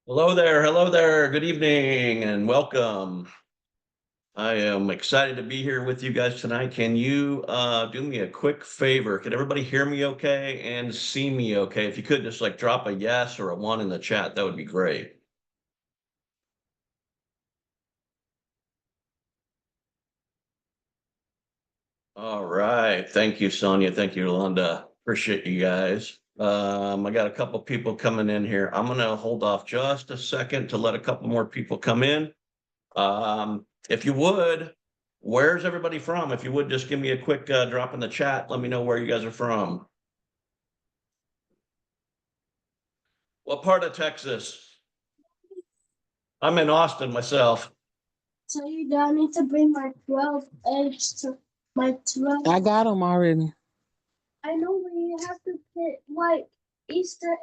Hello there, good evening and welcome. I am excited to be here with you guys tonight. Can you do me a quick favor? Can everybody hear me okay and see me okay? If you could just like drop a yes or a one in the chat, that would be great. All right. Thank you, Sonia. Thank you, Yolanda. Appreciate you guys. I got a couple people coming in here. I'm gonna hold off just a second to let a couple more people come in. If you would, where's everybody from? If you would just give me a quick drop in the chat, let me know where you guys are from. What part of Texas? I'm in Austin myself. So you don't need to bring my 12 eggs to my 12. I got them already. I know, but you have to put like Easter.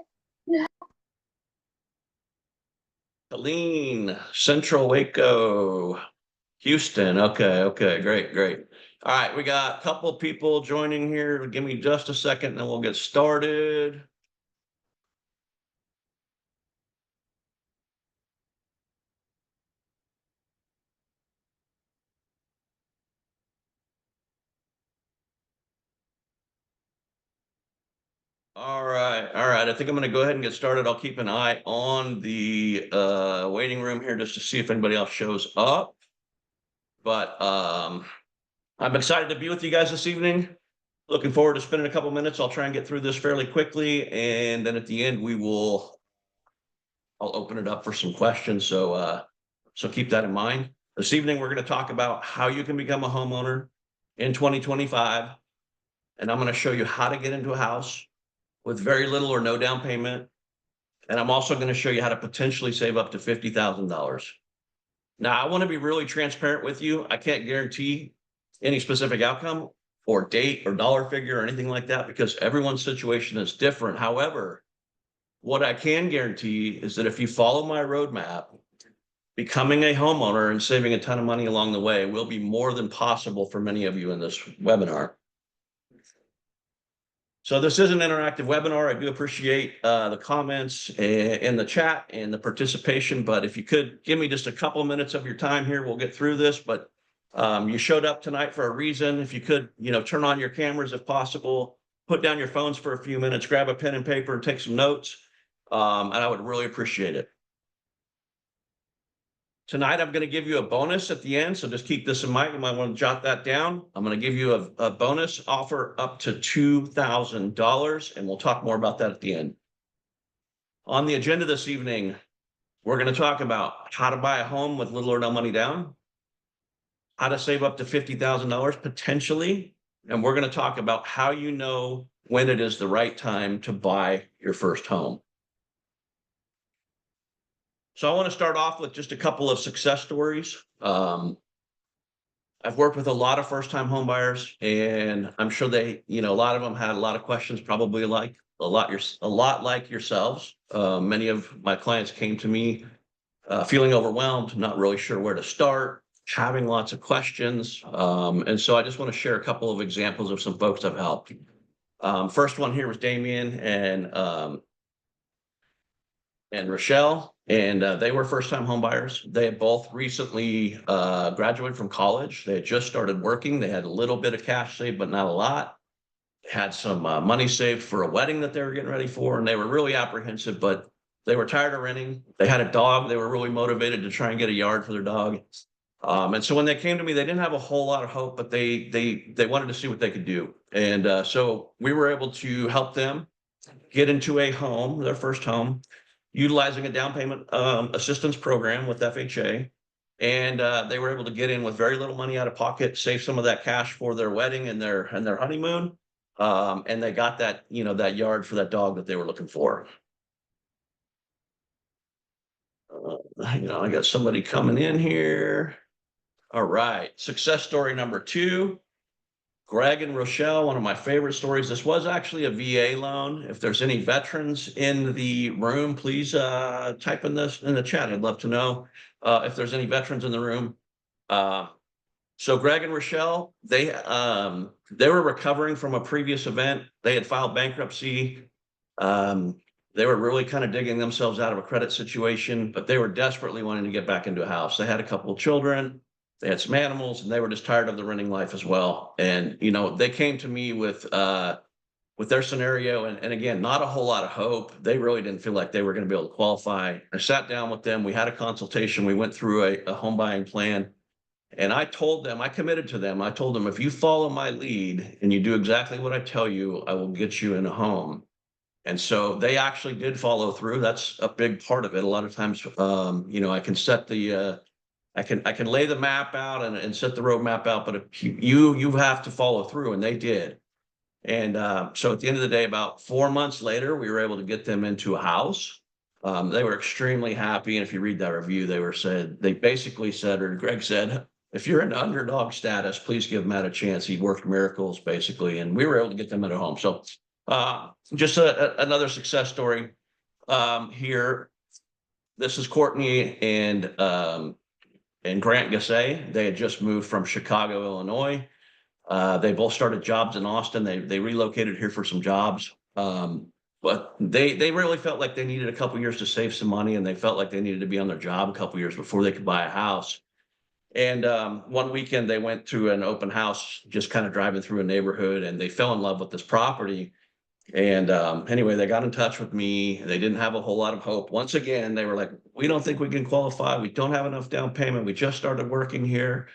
Helene, Central Waco, Houston. Okay, great. All right, we got a couple people joining here. Give me just a second and then we'll get started. All right. I think I'm going to go ahead and get started. I'll keep an eye on the waiting room here just to see if anybody else shows up. But I'm excited to be with you guys this evening. Looking forward to spending a couple minutes. I'll try and get through this fairly quickly, and then at the end I'll open it up for some questions. So keep that in mind. This evening we're going to talk about how you can become a homeowner in 2025, and I'm going to show you how to get into a house with very little or no down payment. And I'm also going to show you how to potentially save up to $50,000. Now, I want to be really transparent with you. I can't guarantee any specific outcome or date or dollar figure or anything like that because everyone's situation is different. However, what I can guarantee is that if you follow my roadmap, becoming a homeowner and saving a ton of money along the way will be more than possible for many of you in this webinar. So this is an interactive webinar. I do appreciate the comments in the chat and the participation, but if you could give me just a couple minutes of your time here, we'll get through this. But you showed up tonight for a reason. If you could, turn on your cameras if possible, put down your phones for a few minutes, grab a pen and paper and take some notes, and I would really appreciate it. Tonight, I'm going to give you a bonus at the end, so just keep this in mind. You might want to jot that down. I'm going to give you a bonus offer up to $2,000, and we'll talk more about that at the end. On the agenda this evening, we're going to talk about how to buy a home with little or no money down, how to save up to $50,000 potentially, and we're going to talk about how you know when it is the right time to buy your first home. So I want to start off with just a couple of success stories. I've worked with a lot of first-time home buyers, and I'm sure they, a lot of them had a lot of questions, probably like a lot like yourselves. Many of my clients came to me feeling overwhelmed, not really sure where to start, having lots of questions. And so I just want to share a couple of examples of some folks I've helped. First one here was Damien and Rochelle, and they were first-time home buyers. They had both recently graduated from college. They had just started working. They had a little bit of cash saved, but not a lot. They had some money saved for a wedding that they were getting ready for, and they were really apprehensive, but they were tired of renting. They had a dog. They were really motivated to try and get a yard for their dog. And so when they came to me, they didn't have a whole lot of hope, but they wanted to see what they could do. And so we were able to help them get into a home, their first home, utilizing a down payment assistance program with FHA. And they were able to get in with very little money out of pocket, save some of that cash for their wedding and their honeymoon. And they got that, that yard for that dog that they were looking for. I got somebody coming in here. All right. Success story number 2. Greg and Rochelle, one of my favorite stories. This was actually a VA loan. If there's any veterans in the room, please type in this in the chat. I'd love to know if there's any veterans in the room. So Greg and Rochelle, they were recovering from a previous event. They had filed bankruptcy. They were really kind of digging themselves out of a credit situation, but they were desperately wanting to get back into a house. They had a couple of children, they had some animals, and they were just tired of the renting life as well. And, they came to me with their scenario. And again, not a whole lot of hope. They really didn't feel like they were going to be able to qualify. I sat down with them. We had a consultation. We went through a home buying plan. And I told them, I committed to them. I told them, if you follow my lead and you do exactly what I tell you, I will get you in a home. And so they actually did follow through. That's a big part of it. A lot of times, I can set I can lay the map out and set the roadmap out, but if you have to follow through, and they did. And so at the end of the day, about 4 months later, we were able to get them into a house. They were extremely happy. And if you read that review, they basically said, or Greg said, if you're in underdog status, please give Matt a chance. He worked miracles basically, and we were able to get them at a home. So just another success story here. This is Courtney and Grant Gassay. They had just moved from Chicago, Illinois. They both started jobs in Austin. They relocated here for some jobs. But they really felt like they needed a couple years to save some money, and they felt like they needed to be on their job a couple years before they could buy a house. And one weekend they went to an open house, just kind of driving through a neighborhood, and they fell in love with this property. And anyway, they got in touch with me. They didn't have a whole lot of hope. Once again, they were like, we don't think we can qualify. We don't have enough down payment. We just started working here.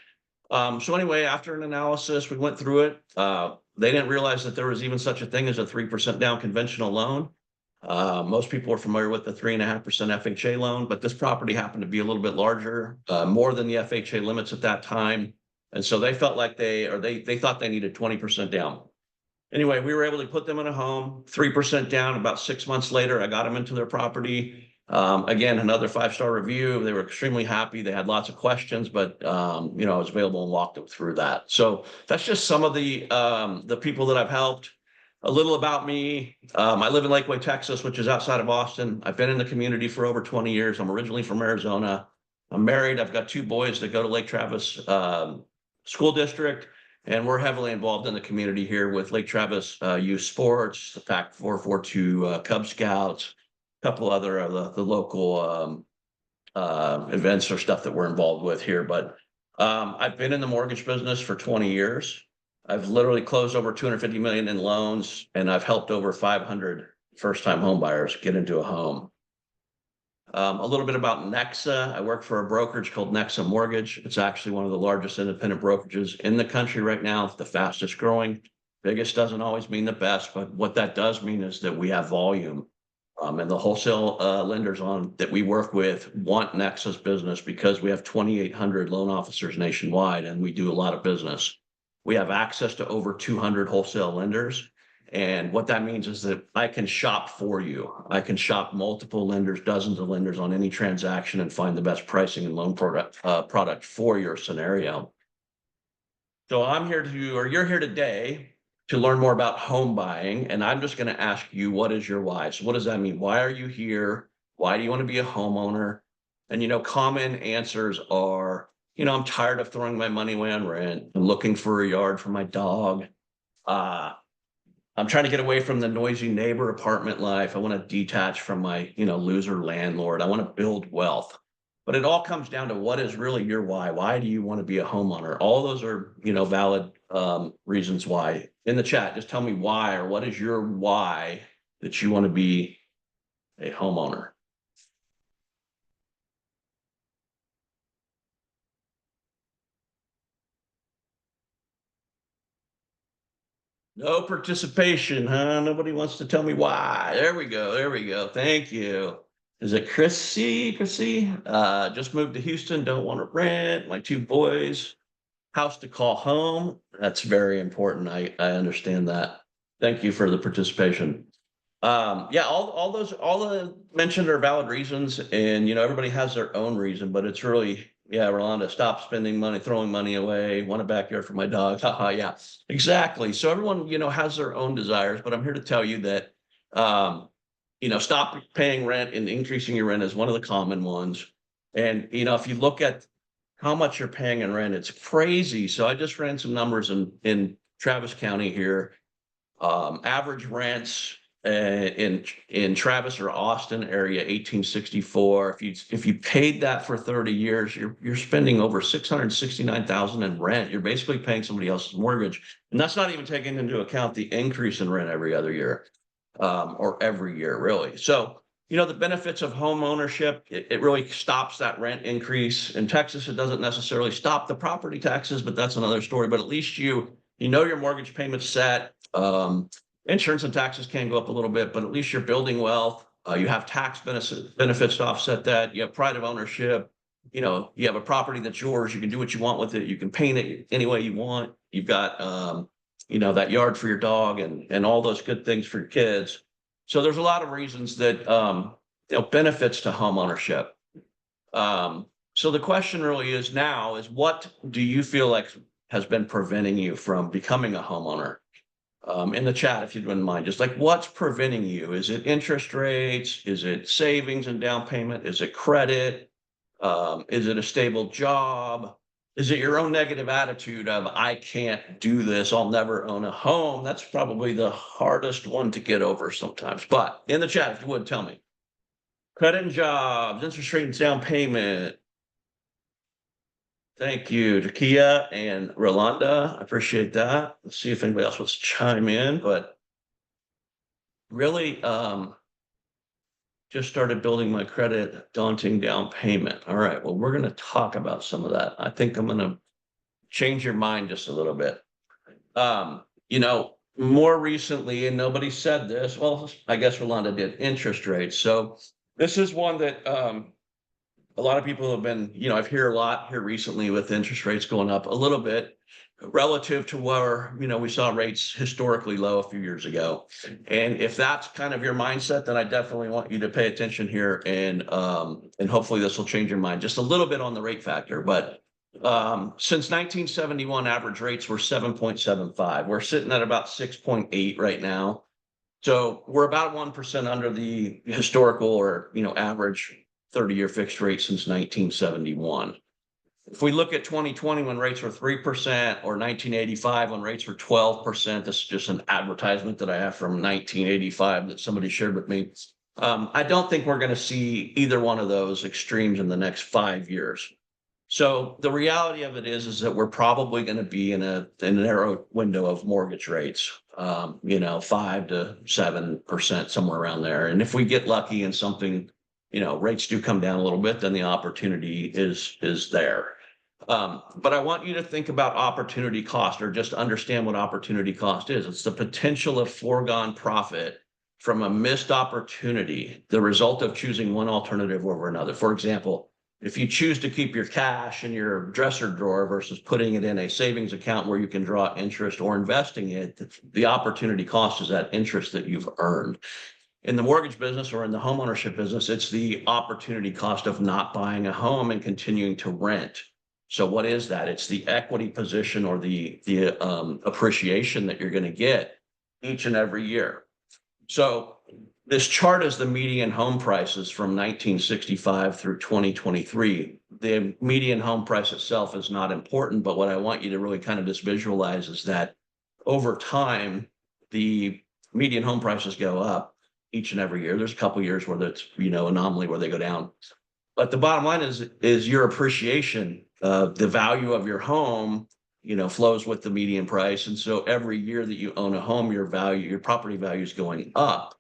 So anyway, after an analysis, we went through it. They didn't realize that there was even such a thing as a 3% down conventional loan. Most people are familiar with the 3.5% FHA loan, but this property happened to be a little bit larger, more than the FHA limits at that time. And so they felt like they thought they needed 20% down. Anyway, we were able to put them in a home, 3% down. About 6 months later, I got them into their property. Again, another 5-star review. They were extremely happy. They had lots of questions, but I was available and walked them through that. So that's just some of the people that I've helped. A little about me. I live in Lakeway, Texas, which is outside of Austin. I've been in the community for over 20 years. I'm originally from Arizona. I'm married. I've got 2 boys that go to Lake Travis School District. And we're heavily involved in the community here with Lake Travis Youth Sports, the PAC 442 Cub Scouts, a couple other of the local events or stuff that we're involved with here. But I've been in the mortgage business for 20 years. I've literally closed over 250 million in loans, and I've helped over 500 first-time home buyers get into a home. A little bit about Nexa. I work for a brokerage called Nexa Mortgage. It's actually one of the largest independent brokerages in the country right now. It's the fastest growing. Biggest doesn't always mean the best, but what that does mean is that we have volume. And the wholesale lenders that we work with want Nexa's business because we have 2,800 loan officers nationwide, and we do a lot of business. We have access to over 200 wholesale lenders. And what that means is that I can shop for you. I can shop multiple lenders, dozens of lenders on any transaction, and find the best pricing and loan product for your scenario. So you're here today to learn more about home buying. And I'm just going to ask you, what is your why? So what does that mean? Why are you here? Why do you want to be a homeowner? And, common answers are, I'm tired of throwing my money away on rent. I'm looking for a yard for my dog. I'm trying to get away from the noisy neighbor apartment life. I want to detach from my, loser landlord. I want to build wealth. But it all comes down to what is really your why. Why do you want to be a homeowner? All those are, valid reasons why. In the chat, just tell me why, or what is your why that you want to be a homeowner? No participation, huh? Nobody wants to tell me why. There we go. There we go. Thank you. Is it Chrissy? Just moved to Houston. Don't want to rent. My 2 boys. House to call home. That's very important. I understand that. Thank you for the participation. Yeah, all the mentioned are valid reasons, and everybody has their own reason, but it's really, yeah, Rolanda, stop spending money, throwing money away, want a backyard for my dog. Yeah, exactly. So everyone, has their own desires, but I'm here to tell you that, stop paying rent and increasing your rent is one of the common ones. And, if you look at how much you're paying in rent, it's crazy. So I just ran some numbers in Travis County here. Average rents in Travis or Austin area, 1864. If you paid that for 30 years, you're spending over 669,000 in rent. You're basically paying somebody else's mortgage, and that's not even taking into account the increase in rent every other year, or every year, really. So, the benefits of home ownership, it really stops that rent increase. In Texas, it doesn't necessarily stop the property taxes, but that's another story. But at least you know your mortgage payment's set. Insurance and taxes can go up a little bit, but at least you're building wealth. You have tax benefits to offset that. You have pride of ownership. You have a property that's yours. You can do what you want with it. You can paint it any way you want. You've got, that yard for your dog and all those good things for your kids. So there's a lot of reasons that, benefits to home ownership. So the question really is now is, what do you feel like has been preventing you from becoming a homeowner? In the chat, if you wouldn't mind, just like, what's preventing you? Is it interest rates? Is it savings and down payment? Is it credit? Is it a stable job? Is it your own negative attitude of, I can't do this, I'll never own a home? That's probably the hardest one to get over sometimes. But in the chat, if you would, tell me. Credit and jobs, interest rate and down payment. Thank you, Jakia and Rolanda. I appreciate that. Let's see if anybody else wants to chime in, but really, just started building my credit, daunting down payment. All right, well, we're going to talk about some of that. I think I'm going to change your mind just a little bit. More recently, and nobody said this, well, I guess Rolanda did, interest rates. So this is one that, a lot of people have been, I've heard a lot here recently with interest rates going up a little bit relative to where, we saw rates historically low a few years ago. And if that's kind of your mindset, then I definitely want you to pay attention here, and hopefully this will change your mind just a little bit on the rate factor. But since 1971, average rates were 7.75. We're sitting at about 6.8 right now. So we're about 1% under the historical or, average 30-year fixed rate since 1971. If we look at 2020, when rates were 3%, or 1985 when rates were 12%, this is just an advertisement that I have from 1985 that somebody shared with me. I don't think we're going to see either one of those extremes in the next 5 years. So the reality of it is that we're probably going to be in a narrow window of mortgage rates, 5 to 7%, somewhere around there. And if we get lucky and something, rates do come down a little bit, then the opportunity is there. But I want you to think about opportunity cost, or just understand what opportunity cost is. It's the potential of foregone profit from a missed opportunity, the result of choosing one alternative over another. For example, if you choose to keep your cash in your dresser drawer versus putting it in a savings account where you can draw interest, or investing it, the opportunity cost is that interest that you've earned. In the mortgage business or in the homeownership business, it's the opportunity cost of not buying a home and continuing to rent. So what is that? It's the equity position, or the appreciation that you're going to get each and every year. So this chart is the median home prices from 1965 through 2023. The median home price itself is not important, but what I want you to really kind of just visualize is that over time, the median home prices go up each and every year. There's a couple of years where that's, anomaly where they go down. But the bottom line is your appreciation, the value of your home, flows with the median price. And so every year that you own a home, your property value is going up.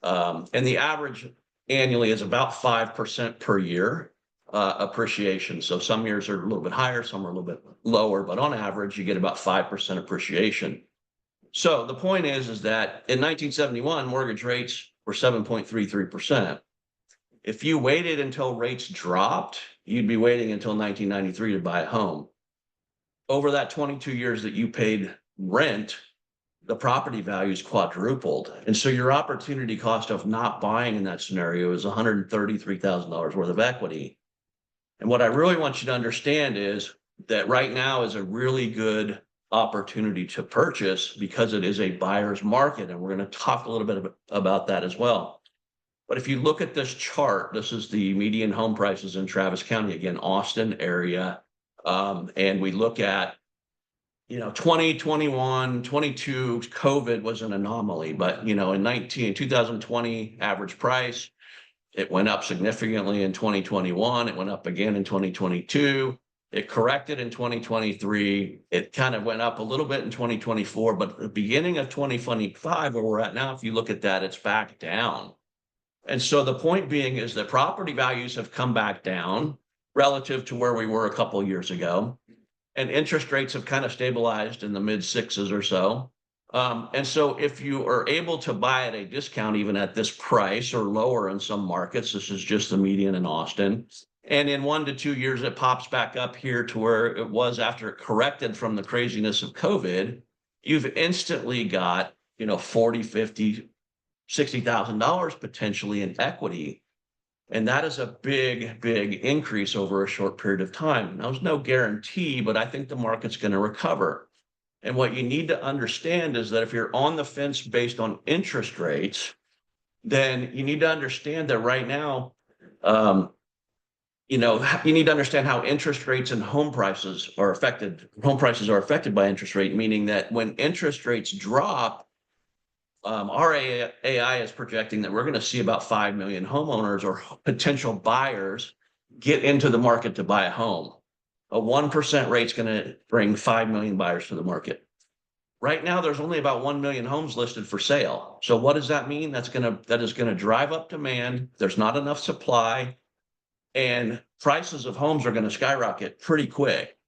And the average annually is about 5% per year appreciation. So some years are a little bit higher, some are a little bit lower, but on average, you get about 5% appreciation. So the point is that in 1971, mortgage rates were 7.33%. If you waited until rates dropped, you'd be waiting until 1993 to buy a home. Over that 22 years that you paid rent, the property values quadrupled. And so your opportunity cost of not buying in that scenario is $133,000 worth of equity. And what I really want you to understand is that right now is a really good opportunity to purchase, because it is a buyer's market. And we're going to talk a little bit about that as well. But if you look at this chart, this is the median home prices in Travis County, again, Austin area. And we look at 2021, 22, COVID was an anomaly, but in 2020 average price, it went up significantly in 2021. It went up again in 2022. It corrected in 2023. It kind of went up a little bit in 2024, but at the beginning of 2025, where we're at now, if you look at that, it's back down. And so the point being is that property values have come back down relative to where we were a couple of years ago. And interest rates have kind of stabilized in the mid sixes or so. And so if you are able to buy at a discount, even at this price or lower in some markets, this is just the median in Austin. And in 1 to 2 years, it pops back up here to where it was after it corrected from the craziness of COVID. You've instantly got, 40, 50, $60,000 potentially in equity. And that is a big, big increase over a short period of time. Now, there's no guarantee, but I think the market's going to recover. And what you need to understand is that if you're on the fence based on interest rates, then you need to understand that right now, you need to understand how interest rates and home prices are affected. Home prices are affected by interest rate, meaning that when interest rates drop, our AI is projecting that we're going to see about 5 million homeowners or potential buyers get into the market to buy a home. A 1% rate is going to bring 5 million buyers to the market. Right now, there's only about 1 million homes listed for sale. So what does that mean? That is going to drive up demand. There's not enough supply, and prices of homes are going to skyrocket pretty quick.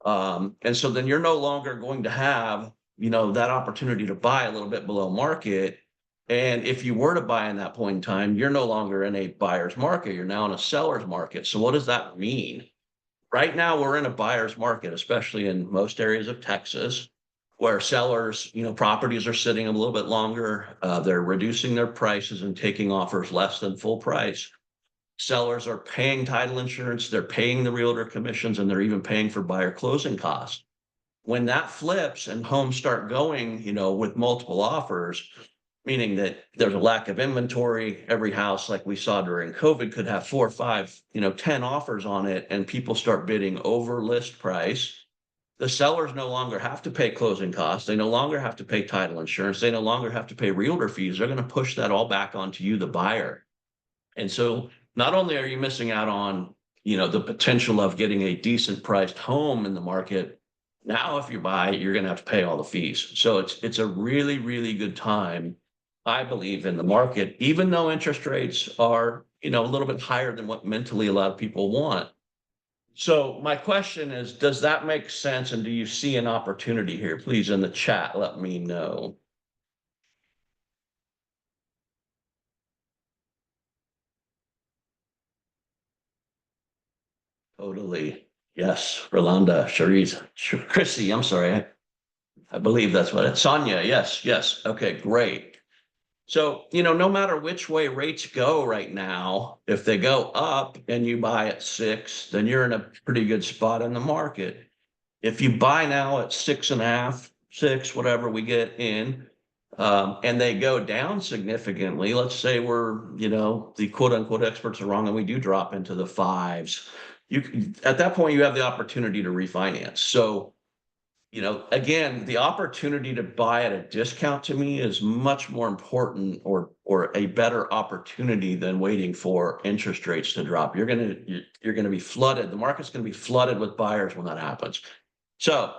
And so then you're no longer going to have that opportunity to buy a little bit below market. And if you were to buy in that point in time, you're no longer in a buyer's market. You're now in a seller's market. So what does that mean? Right now, we're in a buyer's market, especially in most areas of Texas, where sellers, properties are sitting a little bit longer. They're reducing their prices and taking offers less than full price. Sellers are paying title insurance. They're paying the realtor commissions, and they're even paying for buyer closing costs. When that flips and homes start going, with multiple offers, meaning that there's a lack of inventory, every house like we saw during COVID could have 4 or 5, 10 offers on it, and people start bidding over list price. The sellers no longer have to pay closing costs. They no longer have to pay title insurance. They no longer have to pay realtor fees. They're going to push that all back onto you, the buyer. And so not only are you missing out on, the potential of getting a decent priced home in the market, now, if you buy, you're going to have to pay all the fees. So it's a really, really good time, I believe, in the market, even though interest rates are, a little bit higher than what mentally a lot of people want. So my question is, does that make sense? And do you see an opportunity here? Please, in the chat, let me know. Totally. Yes. Rolanda, Cherise, Chrissy, I'm sorry. I believe that's what it's. Sonia, yes, yes. Okay, great. So, no matter which way rates go right now, if they go up and you buy at 6, then you're in a pretty good spot in the market. If you buy now at 6.5, 6, whatever we get in, and they go down significantly, let's say we're, the quote unquote experts are wrong and we do drop into the 5s, at that point, you have the opportunity to refinance. So, again, the opportunity to buy at a discount to me is much more important or a better opportunity than waiting for interest rates to drop. You're going to be flooded. The market's going to be flooded with buyers when that happens. So,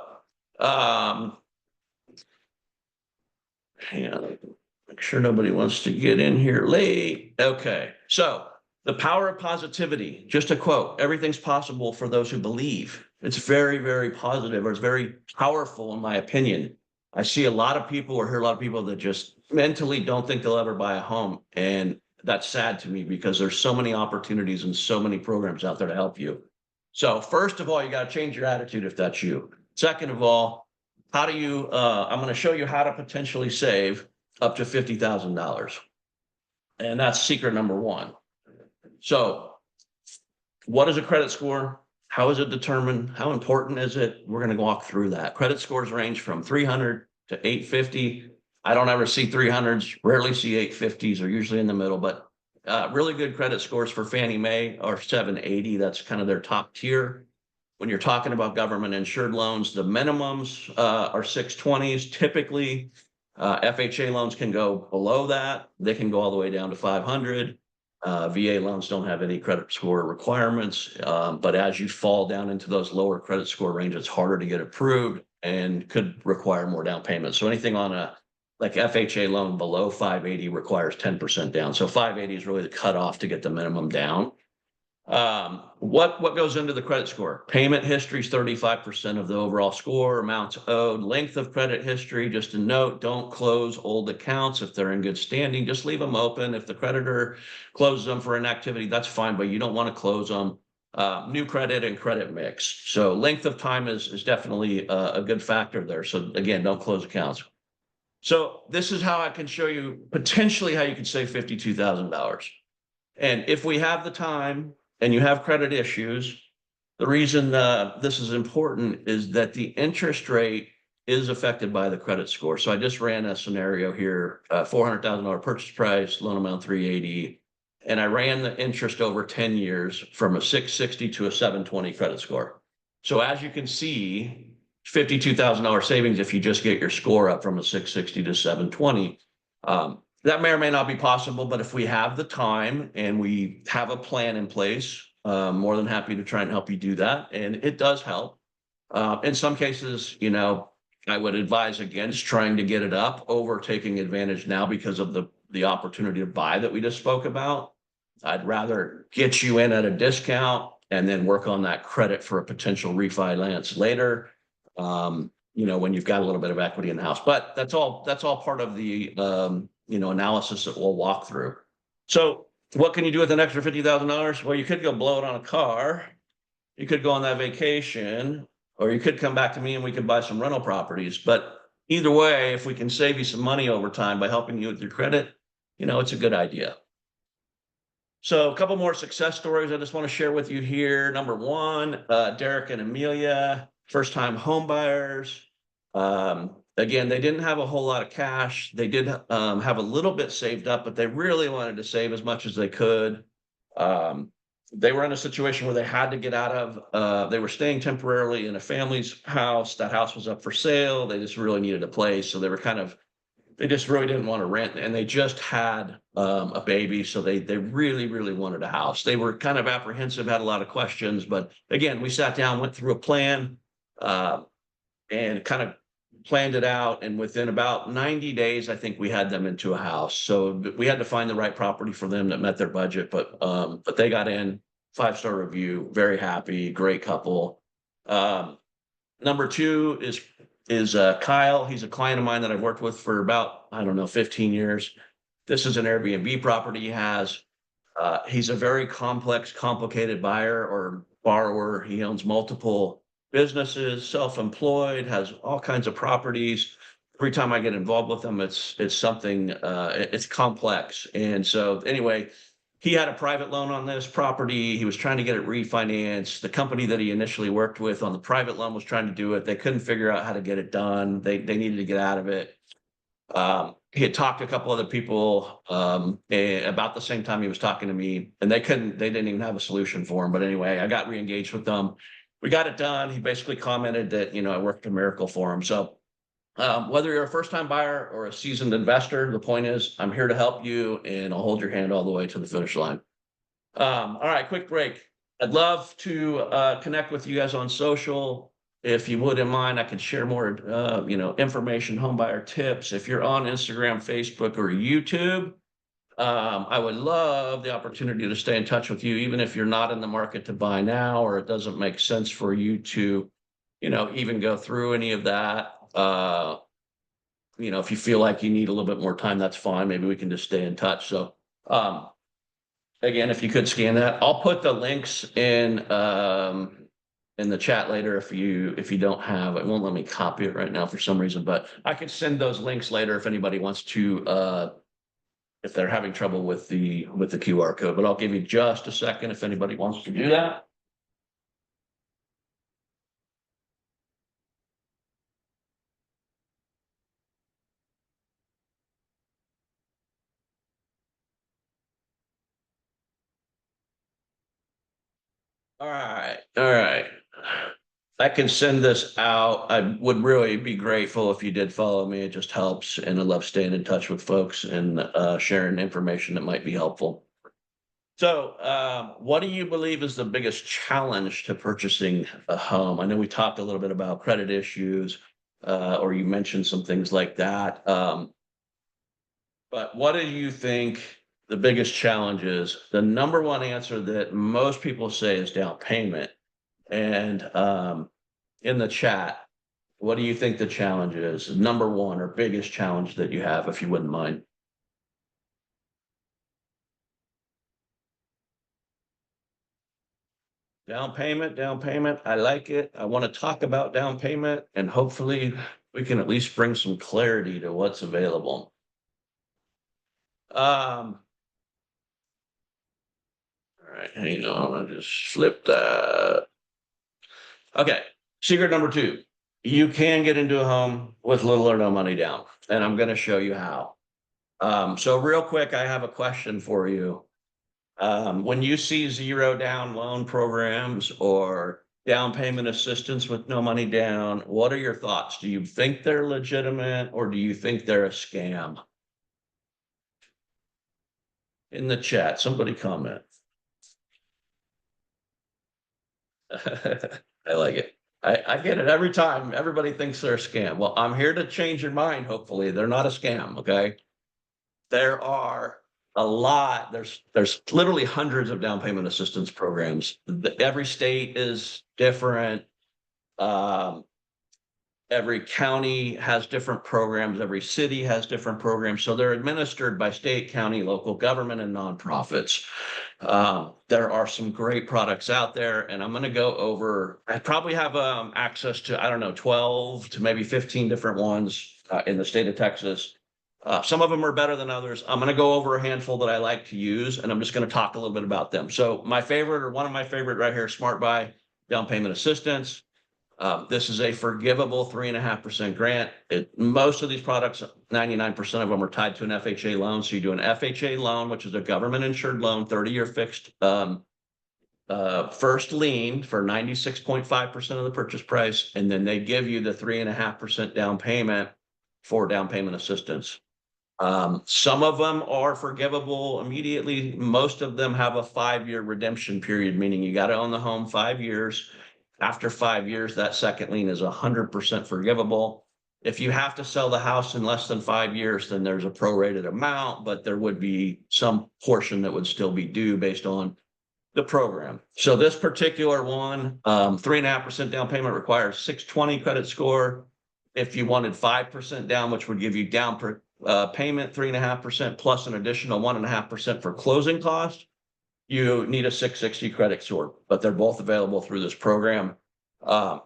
make sure nobody wants to get in here late. Okay. So the power of positivity, just a quote, everything's possible for those who believe. It's very, very positive, or it's very powerful in my opinion. I see a lot of people or hear a lot of people that just mentally don't think they'll ever buy a home. And that's sad to me because there's so many opportunities and so many programs out there to help you. So first of all, you got to change your attitude if that's you. Second of all, how do you, I'm going to show you how to potentially save up to $50,000. And that's secret number 1. So what is a credit score? How is it determined? How important is it? We're going to walk through that. Credit scores range from 300 to 850. I don't ever see 300s, rarely see 850s, are usually in the middle, but really good credit scores for Fannie Mae are 780. That's kind of their top tier. when you're talking about government insured loans, the minimums are 620s. Typically, FHA loans can go below that. They can go all the way down to 500. VA loans don't have any credit score requirements, but as you fall down into those lower credit score range, it's harder to get approved and could require more down payments. So anything on a like FHA loan below 580 requires 10% down. So 580 is really the cutoff to get the minimum down. What goes into the credit score? Payment history is 35% of the overall score, amounts owed, length of credit history. Just a note, don't close old accounts if they're in good standing. Just leave them open. If the creditor closes them for inactivity, that's fine, but you don't want to close them. New credit and credit mix. So length of time is definitely a good factor there. So again, don't close accounts. So this is how I can show you potentially how you can save $52,000. And if we have the time and you have credit issues, the reason this is important is that the interest rate is affected by the credit score. So I just ran a scenario here, $400,000 purchase price, loan amount 380, and I ran the interest over 10 years from a 660 to a 720 credit score. So as you can see, $52,000 savings if you just get your score up from a 660 to 720. That may or may not be possible, but if we have the time and we have a plan in place, more than happy to try and help you do that. And it does help. In some cases, I would advise against trying to get it up over taking advantage now because of the opportunity to buy that we just spoke about. I'd rather get you in at a discount and then work on that credit for a potential refinance later. When you've got a little bit of equity in the house, but that's all part of the, analysis that we'll walk through. So what can you do with an extra $50,000? Well, you could go blow it on a car. You could go on that vacation, or you could come back to me and we could buy some rental properties. But either way, if we can save you some money over time by helping you with your credit, it's a good idea. So a couple more success stories I just want to share with you here. Number one, Derek and Amelia, first-time home buyers. Again, they didn't have a whole lot of cash. They did have a little bit saved up, but they really wanted to save as much as they could. They were in a situation where they had to get out of, they were staying temporarily in a family's house. That house was up for sale. They just really needed a place. So they just really didn't want to rent. And they just had a baby. So they really, really wanted a house. They were kind of apprehensive, had a lot of questions. But again, we sat down, went through a plan, and kind of planned it out. And within about 90 days, I think we had them into a house. So we had to find the right property for them that met their budget, but they got in, 5-star review, very happy, great couple. Number two is Kyle. He's a client of mine that I've worked with for about, 15 years. This is an Airbnb property he has. He's a very complex, complicated buyer or borrower. He owns multiple businesses, self-employed, has all kinds of properties. Every time I get involved with him, it's something, it's complex. And so anyway, he had a private loan on this property. He was trying to get it refinanced. The company that he initially worked with on the private loan was trying to do it. They couldn't figure out how to get it done. They needed to get out of it. He had talked to a couple other people about the same time he was talking to me, and they didn't even have a solution for him. But anyway, I got reengaged with them. We got it done. He basically commented that, I worked a miracle for him. So whether you're a first-time buyer or a seasoned investor, the point is I'm here to help you and I'll hold your hand all the way to the finish line. All right, quick break. I'd love to connect with you guys on social. If you wouldn't mind, I could share more, information, homebuyer tips. If you're on Instagram, Facebook, or YouTube, I would love the opportunity to stay in touch with you, even if you're not in the market to buy now, or it doesn't make sense for you to, even go through any of that. If you feel like you need a little bit more time, that's fine. Maybe we can just stay in touch. So, again, if you could scan that, I'll put the links in the chat later. If you don't have, it won't let me copy it right now for some reason, but I could send those links later if anybody wants to, if they're having trouble with the QR code, but I'll give you just a second if anybody wants to do that. All right. I can send this out. I would really be grateful if you did follow me. It just helps. And I love staying in touch with folks and sharing information that might be helpful. So, what do you believe is the biggest challenge to purchasing a home? I know we talked a little bit about credit issues, or you mentioned some things like that. But what do you think the biggest challenge is? The number one answer that most people say is down payment. And in the chat, what do you think the challenge is? Number one or biggest challenge that you have, if you wouldn't mind? Down payment, down payment. I like it. I want to talk about down payment and hopefully we can at least bring some clarity to what's available. All right, hang on. I just slipped that. Okay. Secret number two. You can get into a home with little or no money down, and I'm going to show you how. So real quick, I have a question for you. When you see zero down loan programs or down payment assistance with no money down, what are your thoughts? Do you think they're legitimate or do you think they're a scam? In the chat, somebody comment. I like it. I get it every time. Everybody thinks they're a scam. Well, I'm here to change your mind. Hopefully, they're not a scam. Okay. There are a lot. There's literally hundreds of down payment assistance programs. Every state is different. Um, every county has different programs. Every city has different programs. So they're administered by state, county, local government, and nonprofits. There are some great products out there, and I'm going to go over. I probably have access to, I don't know, 12 to maybe 15 different ones in the state of Texas. Some of them are better than others. I'm going to go over a handful that I like to use, and I'm just going to talk a little bit about them. So my favorite, or one of my favorite right here, Smart Buy down payment assistance. This is a forgivable 3.5% grant. Most of these products, 99% of them are tied to an FHA loan. So you do an FHA loan, which is a government insured loan, 30-year fixed first lien for 96.5% of the purchase price. And then they give you the 3.5% down payment for down payment assistance. Some of them are forgivable immediately. Most of them have a 5-year redemption period, meaning you got to own the home 5 years. After 5 years, that second lien is 100% forgivable. If you have to sell the house in less than 5 years, then there's a prorated amount, but there would be some portion that would still be due based on the program. So this particular one, 3.5% down payment requires 620 credit score. If you wanted 5% down, which would give you down payment 3.5% plus an additional 1.5% for closing costs, you need a 660 credit score, but they're both available through this program.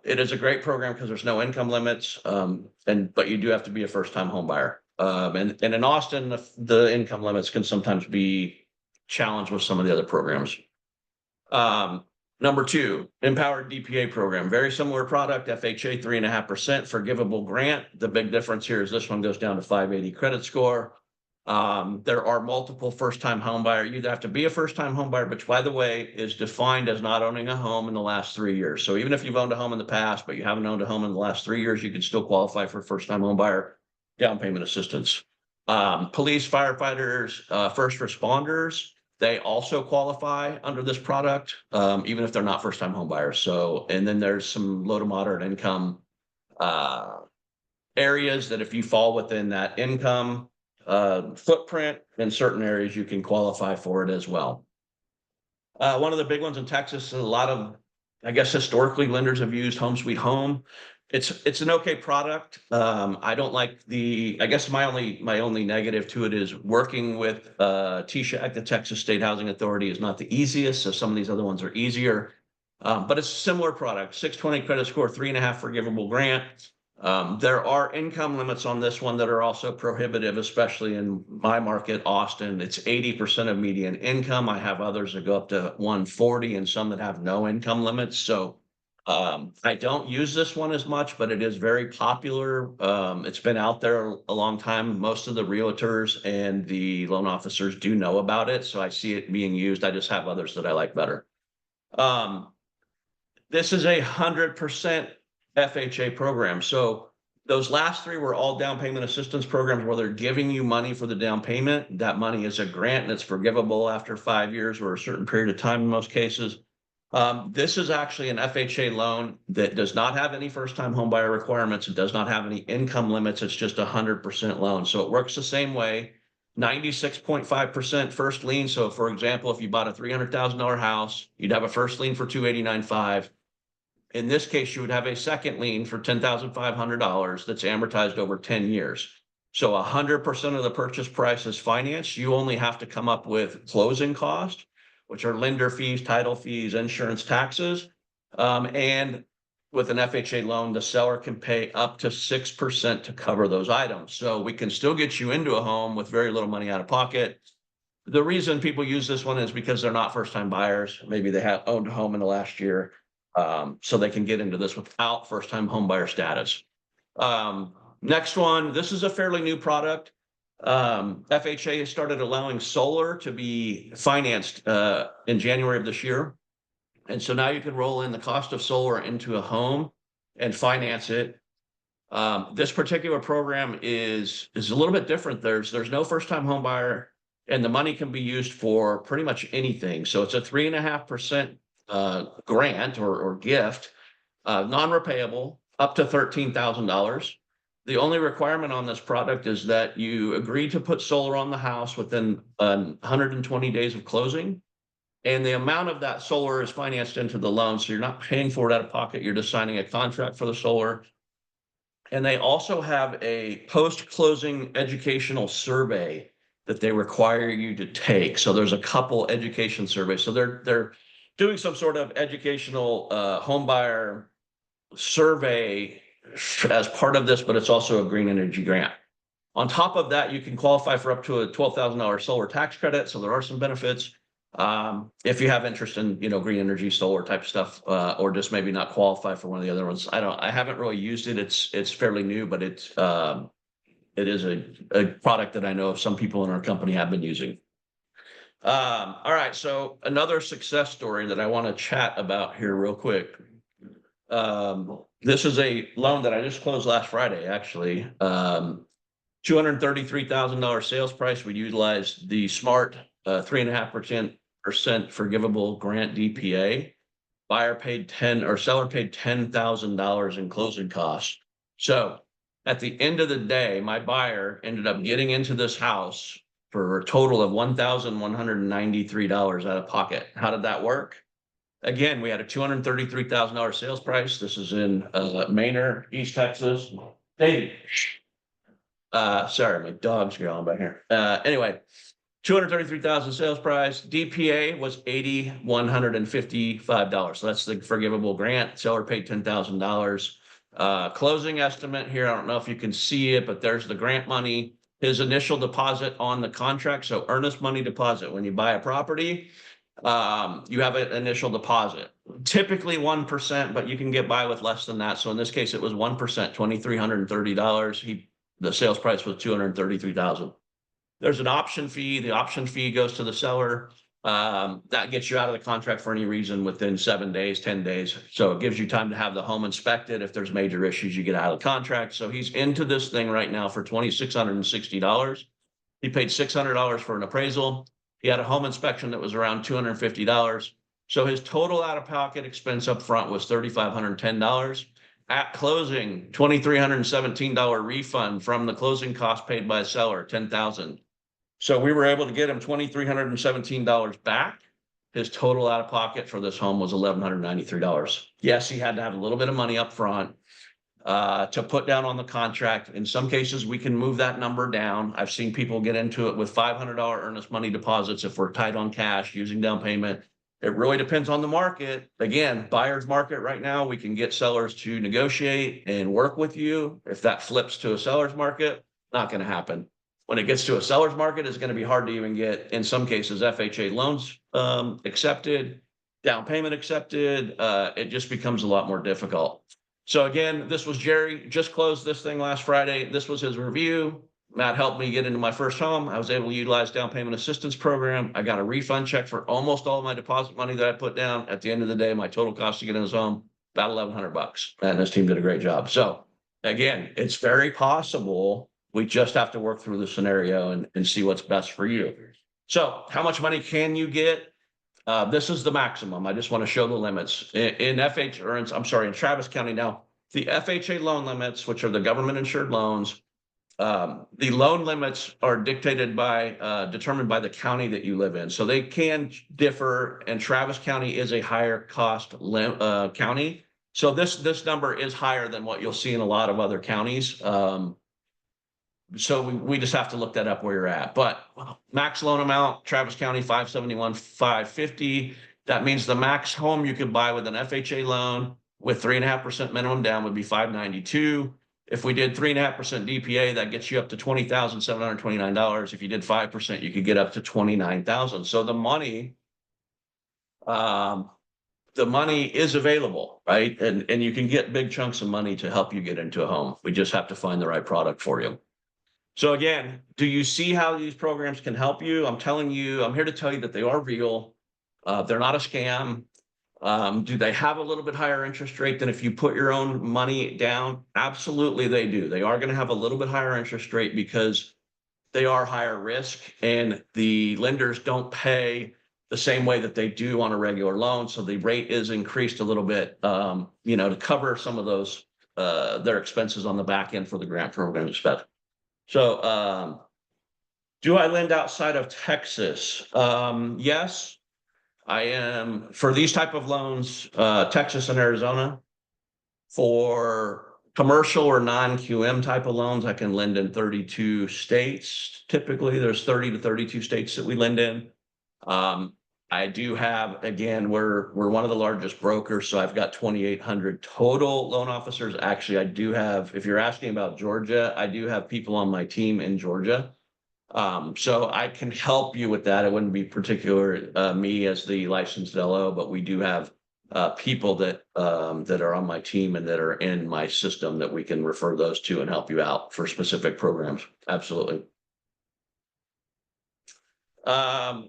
It is a great program because there's no income limits, but you do have to be a first-time home buyer. And in Austin, the income limits can sometimes be challenged with some of the other programs. Number two, Empowered DPA program, very similar product, FHA 3.5% forgivable grant. The big difference here is this one goes down to 580 credit score. There are multiple first-time home buyer. You'd have to be a first-time home buyer, which by the way is defined as not owning a home in the last 3 years. So even if you've owned a home in the past, but you haven't owned a home in the last 3 years, you can still qualify for first-time home buyer down payment assistance. Police, firefighters, first responders, they also qualify under this product, even if they're not first-time home buyers. So, and then there's some low to moderate income areas that if you fall within that income footprint in certain areas, you can qualify for it as well. One of the big ones in Texas, a lot of, I guess, historically lenders have used Home Sweet Home. It's an okay product. I don't like I guess my only negative to it is working with TSHAC, the Texas State Housing Authority, is not the easiest. So some of these other ones are easier, but it's a similar product. 620 credit score, 3.5 forgivable grant. There are income limits on this one that are also prohibitive, especially in my market, Austin. It's 80% of median income. I have others that go up to 140 and some that have no income limits. So I don't use this one as much, but it is very popular. It's been out there a long time. Most of the realtors and the loan officers do know about it. So I see it being used. I just have others that I like better. This is 100% FHA program. So those last three were all down payment assistance programs where they're giving you money for the down payment. That money is a grant and it's forgivable after 5 years or a certain period of time in most cases. This is actually an FHA loan that does not have any first-time home buyer requirements. It does not have any income limits. It's just 100% loan. So it works the same way. 96.5% first lien. So for example, if you bought a $300,000 house, you'd have a first lien for $289,500. In this case, you would have a second lien for $10,500 that's amortized over 10 years. So 100% of the purchase price is financed. You only have to come up with closing costs, which are lender fees, title fees, insurance, taxes. And with an FHA loan, the seller can pay up to 6% to cover those items. So we can still get you into a home with very little money out of pocket. The reason people use this one is because they're not first-time buyers. Maybe they have owned a home in the last year. So they can get into this without first-time home buyer status. Next one, this is a fairly new product. FHA has started allowing solar to be financed in January of this year. And so now you can roll in the cost of solar into a home and finance it. This particular program is a little bit different. There's no first-time home buyer, and the money can be used for pretty much anything. So it's a 3.5% grant or gift, non-repayable, up to $13,000. The only requirement on this product is that you agree to put solar on the house within 120 days of closing. And the amount of that solar is financed into the loan. So you're not paying for it out of pocket. You're just signing a contract for the solar. And they also have a post-closing educational survey that they require you to take. So there's a couple education surveys. So they're doing some sort of educational home buyer survey as part of this, but it's also a green energy grant. On top of that, you can qualify for up to a $12,000 solar tax credit. So there are some benefits. If you have interest in, green energy, solar type stuff, or just maybe not qualify for one of the other ones. I haven't really used it. It's fairly new, but it is a product that I know some people in our company have been using. All right. So another success story that I want to chat about here real quick. This is a loan that I just closed last Friday, actually. $233,000 sales price. We utilized the smart 3.5% forgivable grant DPA. Seller paid $10,000 in closing costs. So at the end of the day, my buyer ended up getting into this house for a total of $1,193 out of pocket. How did that work? Again, we had a $233,000 sales price. This is in Manor, East Texas. Hey, sorry, my dog's growling back here. Anyway, $233,000 sales price. DPA was $8,155. So that's the forgivable grant. Seller paid $10,000. Closing estimate here. I don't know if you can see it, but there's the grant money. His initial deposit on the contract. So earnest money deposit. When you buy a property, you have an initial deposit, typically 1%, but you can get by with less than that. So in this case, it was 1%, $2,330. The sales price was $233,000. There's an option fee. The option fee goes to the seller. That gets you out of the contract for any reason within 7 days, 10 days. So it gives you time to have the home inspected. If there's major issues, you get out of the contract. So he's into this thing right now for $2,660. He paid $600 for an appraisal. He had a home inspection that was around $250. So his total out-of-pocket expense up front was $3,510. At closing, $2,317 refund from the closing cost paid by the seller, $10,000. So we were able to get him $2,317 back. His total out-of-pocket for this home was $1,193. Yes, he had to have a little bit of money up front to put down on the contract. In some cases, we can move that number down. I've seen people get into it with $500 earnest money deposits if we're tight on cash using down payment. It really depends on the market. Again, buyer's market right now, we can get sellers to negotiate and work with you. If that flips to a seller's market, not going to happen. When it gets to a seller's market, it's going to be hard to even get, in some cases, FHA loans accepted, down payment accepted. It just becomes a lot more difficult. So again, this was Jerry, just closed this thing last Friday. This was his review. Matt helped me get into my first home. I was able to utilize down payment assistance program. I got a refund check for almost all of my deposit money that I put down. At the end of the day, my total cost to get in his home, about $1,100. And his team did a great job. So again, it's very possible. We just have to work through the scenario and see what's best for you. So how much money can you get? This is the maximum. I just want to show the limits in in Travis County. Now, the FHA loan limits, which are the government insured loans, the loan limits are determined by the county that you live in. So they can differ, and Travis County is a higher cost county. So this number is higher than what you'll see in a lot of other counties. So we just have to look that up where you're at. But max loan amount, Travis County, 571, 550. That means the max home you could buy with an FHA loan with 3.5% minimum down would be 592. If we did 3.5% DPA, that gets you up to $20,729. If you did 5%, you could get up to $29,000. So the money is available, right? And you can get big chunks of money to help you get into a home. We just have to find the right product for you. So again, do you see how these programs can help you? I'm here to tell you that they are real. They're not a scam. Do they have a little bit higher interest rate than if you put your own money down? Absolutely, they do. They are going to have a little bit higher interest rate because they are higher risk, and the lenders don't pay the same way that they do on a regular loan. So the rate is increased a little bit, to cover some of those their expenses on the back end for the grant program, especially. So, do I lend outside of Texas? Yes, I am for these type of loans, Texas and Arizona. For commercial or non-QM type of loans, I can lend in 32 states. Typically, there's 30 to 32 states that we lend in. I do have, again, we're one of the largest brokers, so I've got 2,800 total loan officers. Actually, I do have, if you're asking about Georgia, I do have people on my team in Georgia. So I can help you with that. It wouldn't be particular me as the licensed LO, but we do have people that are on my team and that are in my system that we can refer those to and help you out for specific programs. Absolutely.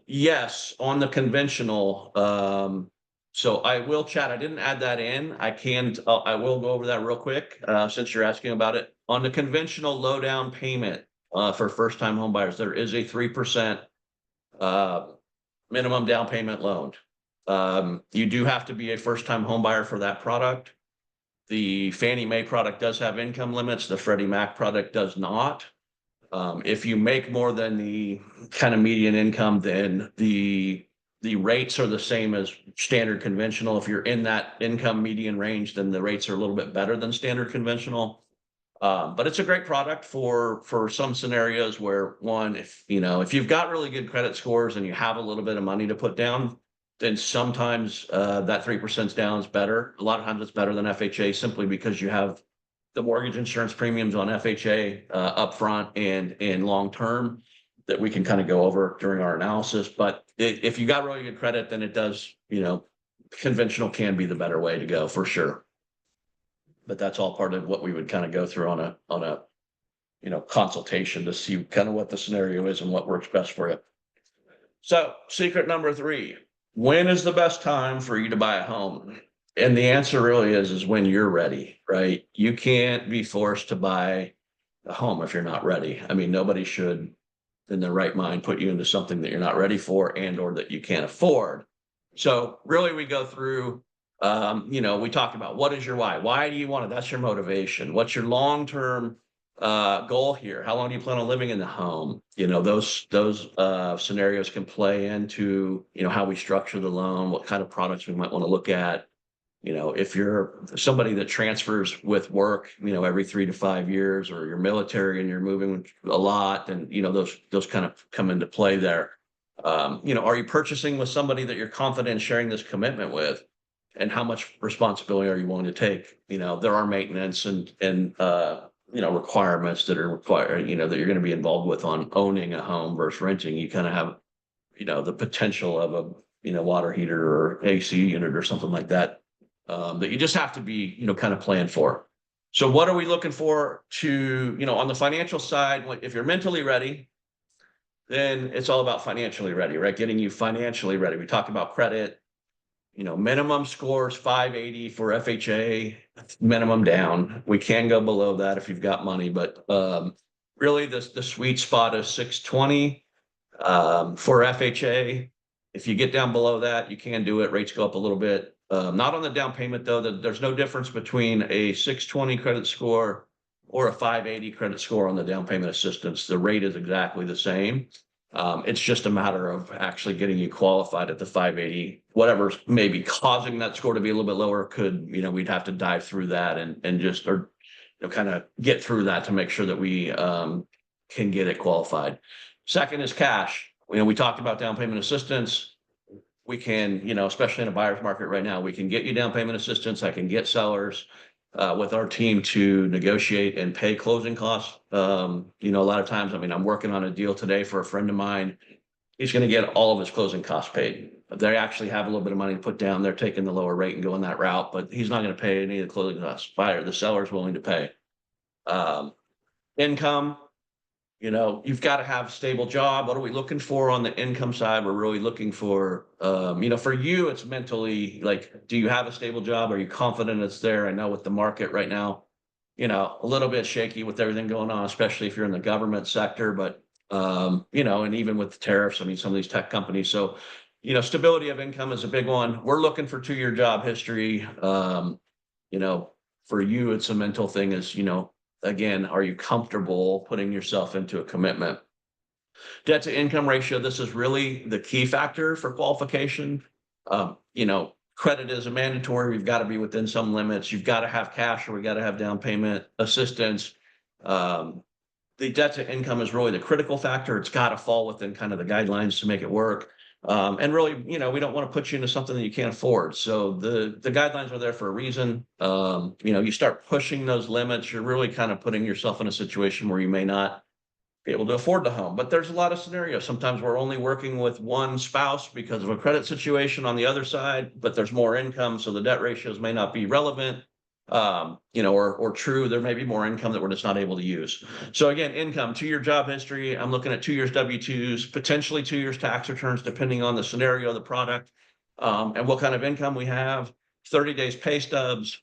Yes, on the conventional. So I will chat. I didn't add that in. I will go over that real quick since you're asking about it. On the conventional low down payment for first time home buyers, there is a 3% minimum down payment loan. You do have to be a first time home buyer for that product. The Fannie Mae product does have income limits. The Freddie Mac product does not. If you make more than the kind of median income, then the rates are the same as standard conventional. If you're in that income median range, then the rates are a little bit better than standard conventional. But it's a great product for some scenarios where if you've got really good credit scores and you have a little bit of money to put down, then sometimes that 3% down is better. A lot of times it's better than FHA simply because you have the mortgage insurance premiums on FHA upfront and long term that we can kind of go over during our analysis. But if you got really good credit, then it does, conventional can be the better way to go for sure. But that's all part of what we would kind of go through on a consultation to see kind of what the scenario is and what works best for you. So secret number 3, when is the best time for you to buy a home? And the answer really is when you're ready, right? You can't be forced to buy a home if you're not ready. I mean, nobody should in their right mind put you into something that you're not ready for and or that you can't afford. So really we go through, we talk about what is your why? Why do you want it? That's your motivation. What's your long-term goal here? How long do you plan on living in the home? Those scenarios can play into, how we structure the loan, what kind of products we might want to look at. If you're somebody that transfers with work, every 3 to 5 years, or you're military and you're moving a lot, and those kind of come into play there. Are you purchasing with somebody that you're confident in sharing this commitment with, and how much responsibility are you willing to take? There are maintenance and requirements that are required, that you're going to be involved with on owning a home versus renting. You kind of have, the potential of a water heater or AC unit or something like that. That you just have to be, kind of planned for. So what are we looking for to, on the financial side, if you're mentally ready, then it's all about financially ready, right? Getting you financially ready. We talked about credit, minimum scores 580 for FHA, minimum down. We can go below that if you've got money, but really the sweet spot is 620 for FHA. If you get down below that, you can do it. Rates go up a little bit. Not on the down payment though. There's no difference between a 620 credit score or a 580 credit score on the down payment assistance. The rate is exactly the same. It's just a matter of actually getting you qualified at the 580. Whatever's maybe causing that score to be a little bit lower could, we'd have to dive through that and just kind of get through that to make sure that we can get it qualified. Second is cash. We talked about down payment assistance. We can, especially in a buyer's market right now, we can get you down payment assistance. I can get sellers with our team to negotiate and pay closing costs. A lot of times, I'm working on a deal today for a friend of mine. He's going to get all of his closing costs paid. They actually have a little bit of money to put down. They're taking the lower rate and going that route, but he's not going to pay any of the closing costs. The seller's willing to pay. Income, you've got to have a stable job. What are we looking for on the income side? We're really looking for, for you, it's mentally like, do you have a stable job? Are you confident it's there? I know with the market right now, a little bit shaky with everything going on, especially if you're in the government sector, but, and even with the tariffs, some of these tech companies. So, stability of income is a big one. We're looking for 2-year job history. For you, it's a mental thing is, again, are you comfortable putting yourself into a commitment? Debt to income ratio, this is really the key factor for qualification. Credit is a mandatory. You've got to be within some limits. You've got to have cash or we got to have down payment assistance. The debt to income is really the critical factor. It's got to fall within kind of the guidelines to make it work. And really, we don't want to put you into something that you can't afford. So the guidelines are there for a reason. You start pushing those limits, you're really kind of putting yourself in a situation where you may not be able to afford the home. But there's a lot of scenarios. Sometimes we're only working with one spouse because of a credit situation on the other side, but there's more income, so the debt ratios may not be relevant. Or true, there may be more income that we're just not able to use. So again, income, 2-year job history. I'm looking at 2 years W-2s, potentially 2 years tax returns, depending on the scenario, the product, and what kind of income we have, 30 days pay stubs.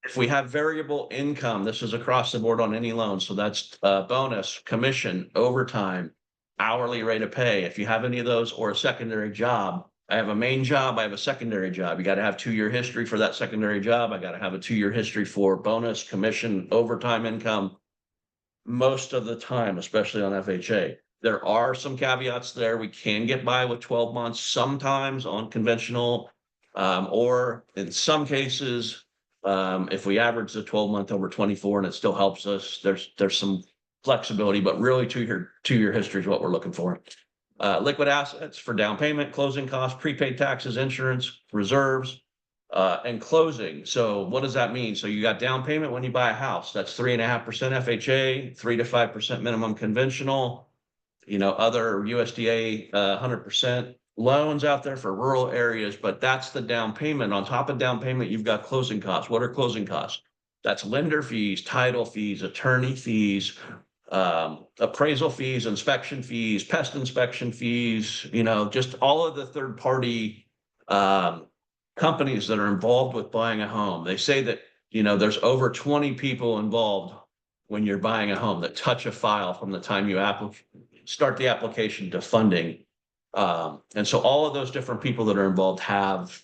If we have variable income, this is across the board on any loan. So that's bonus, commission, overtime, hourly rate of pay. If you have any of those or a secondary job, I have a main job, I have a secondary job. You got to have 2-year history for that secondary job. I got to have a 2-year history for bonus, commission, overtime income. Most of the time, especially on FHA, there are some caveats there. We can get by with 12 months sometimes on conventional, or in some cases, if we average the 12-month over 24 and it still helps us, there's some flexibility, but really 2-year history is what we're looking for. Liquid assets for down payment, closing costs, prepaid taxes, insurance, reserves, and closing. So what does that mean? So you got down payment when you buy a house. That's 3.5% FHA, 3 to 5% minimum conventional, other USDA 100% loans out there for rural areas, but that's the down payment. On top of down payment, you've got closing costs. What are closing costs? That's lender fees, title fees, attorney fees, appraisal fees, inspection fees, pest inspection fees, just all of the third-party companies that are involved with buying a home. They say that, there's over 20 people involved when you're buying a home that touch a file from the time you start the application to funding. And so all of those different people that are involved have,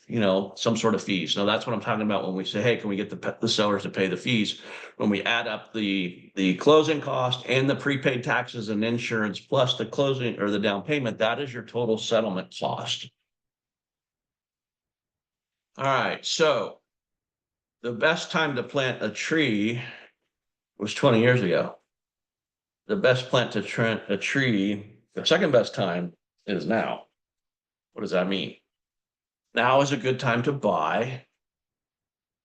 some sort of fees. Now that's what I'm talking about when we say, hey, can we get the sellers to pay the fees? When we add up the closing cost and the prepaid taxes and insurance plus the closing or the down payment, that is your total settlement cost. All right. So the best time to plant a tree was 20 years ago. The best plant to plant a tree, the second best time is now. What does that mean? Now is a good time to buy.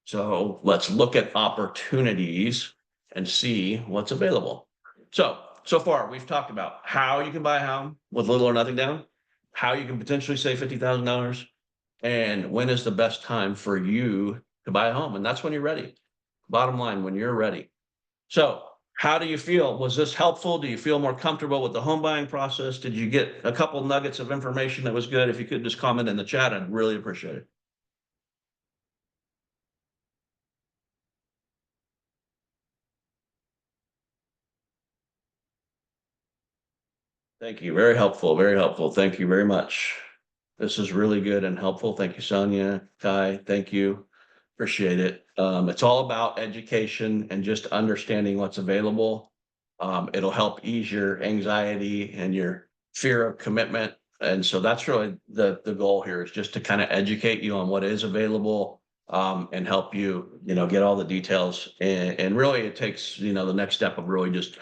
So let's look at opportunities and see what's available. So far we've talked about how you can buy a home with little or nothing down, how you can potentially save $50,000, and when is the best time for you to buy a home. And that's when you're ready. bottom line, when you're ready. So how do you feel? Was this helpful? Do you feel more comfortable with the home buying process? Did you get a couple nuggets of information that was good? If you could just comment in the chat, I'd really appreciate it. Thank you. Very helpful. Very helpful. Thank you very much. This is really good and helpful. Thank you, Sonia, Kai. Thank you. Appreciate it. It's all about education and just understanding what's available. It'll help ease your anxiety and your fear of commitment. And so that's really the goal here, is just to kind of educate you on what is available, and help you, get all the details. And really it takes, the next step of really just